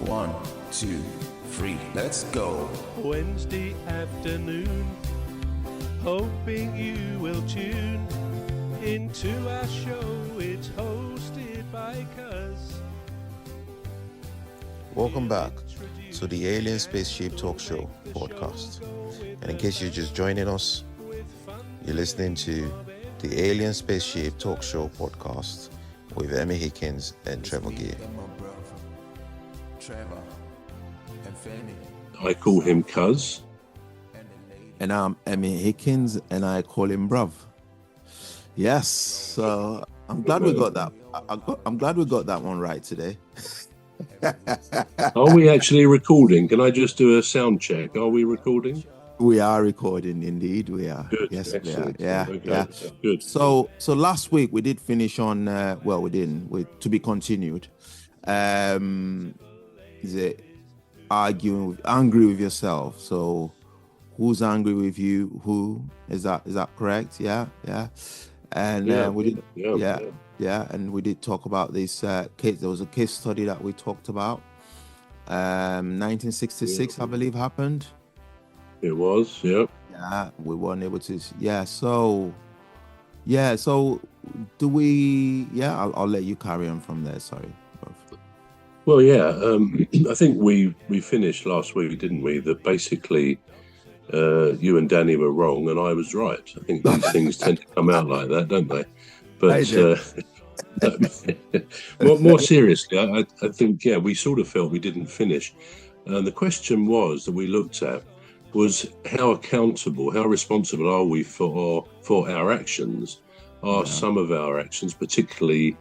1, 2, 3, let's go. Wednesday afternoon, hoping you will tune into our show. It's hosted by Cuz. Welcome back to the Alien Spaceship Talk Show podcast. And in case you're just joining us, you're listening to the Alien Spaceship Talk Show podcast with Emmy, Hikins, and Trevor. Trevor and Fanny. I call him Cuz. And I'm Emmy Hikins, and I call him Bruv. Yes, so I'm glad we got that. I'm glad we got that one right today. Are we actually recording? Can I just do a sound check? Are we recording? We are recording, indeed. We are. Good. Yes, Excellent. we are. Yeah, Okay. yeah. Good. So last week we did finish on. Well, we didn't. To be continued. Is it angry with yourself? So, who's angry with you? Who is that? Is that correct? Yeah. And we did. Yeah, and we did talk about this case. There was a case study that we talked about. 1966, I believe, happened. It was. Yep. Yeah, we weren't able to. Yeah. So do we? Yeah, I'll let you carry on from there. Sorry. Well, yeah. I think we finished last week, didn't we? That basically you and Danny were wrong and I was right. I think these things tend to come out like that, don't they? But more seriously, I think, we sort of felt we didn't finish. And the question that we looked at was how accountable, how responsible are we for our actions? Are some of our actions, particularly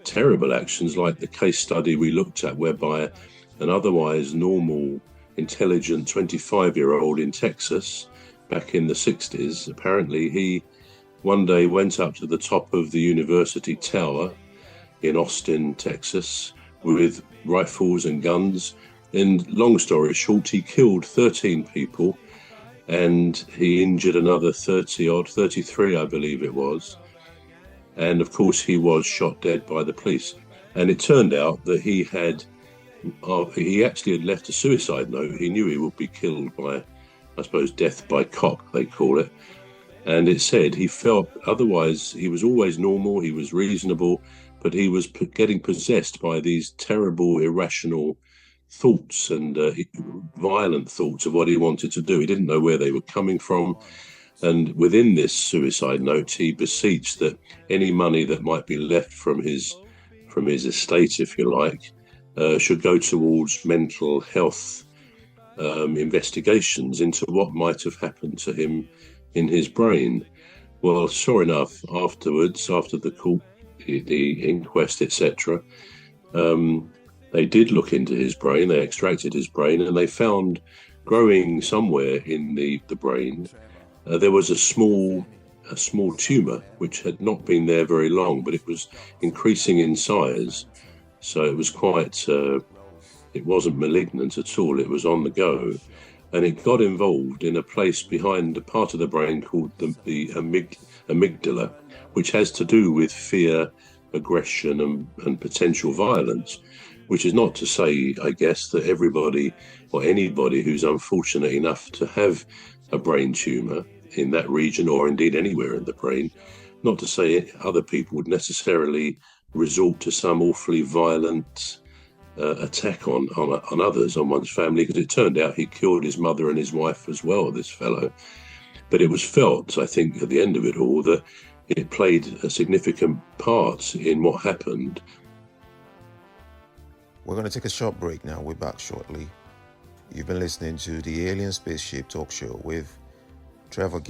terrible actions, like the case study we looked at, whereby an otherwise normal, intelligent 25-year-old in Texas back in the 60s, apparently he one day went up to the top of the university tower in Austin, Texas, with rifles and guns. And long story short, he killed 13 people and he injured another 33, I believe it was. And of course, he was shot dead by the police. And it turned out that he actually had left a suicide note. He knew he would be killed by, I suppose, death by cop, they call it. And it said he felt otherwise, he was always normal, he was reasonable, but he was getting possessed by these terrible, irrational thoughts and violent thoughts of what he wanted to do. He didn't know where they were coming from. And within this suicide note, he beseeched that any money that might be left from his estate, if you like, should go towards mental health investigations into what might have happened to him in his brain. Well, sure enough, afterwards, after the court, the inquest, etc., they did look into his brain. They extracted his brain, and they found growing somewhere in the brain there was a small tumor which had not been there very long, but it was increasing in size. So it was quite. It wasn't malignant at all. It was on the go. And it got involved in a place behind a part of the brain called the amygdala, which has to do with fear, aggression, and potential violence, which is not to say, I guess, that everybody or anybody who's unfortunate enough to have a brain tumour in that region, or indeed anywhere in the brain, not to say other people would necessarily resort to some awfully violent attack on others, on one's family, because it turned out he killed his mother and his wife as well, this fellow. But it was felt, I think, at the end of it all, that it played a significant part in what happened. We're going to take a short break now. We're back shortly. You've been listening to the Alien Spaceship Talk Show with Trevor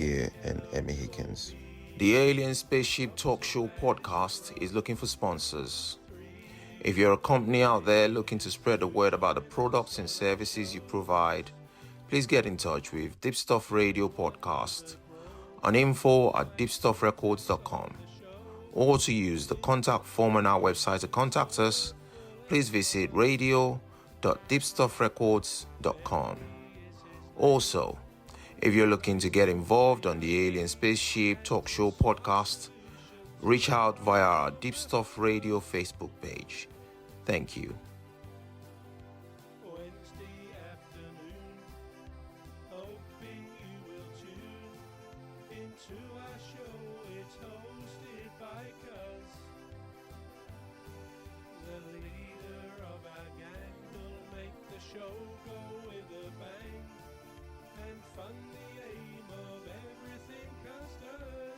and Emmy Hikins. The Alien Spaceship Talk Show podcast is looking for sponsors. If you're a company out there looking to spread the word about the products and services you provide, please get in touch with Deepstuff Radio Podcast on info@deepstuffrecords.com, or to use the contact form on our website to contact us, please visit radio.deepstuffrecords.com. Also, if you're looking to get involved on the Alien Spaceship Talk Show podcast, reach out via our Deepstuff Radio Facebook page. Thank you. into our show. It's hosted by Cuz. The leader of our gang will make the show go with a bang and fund the aim of everything Cuz does.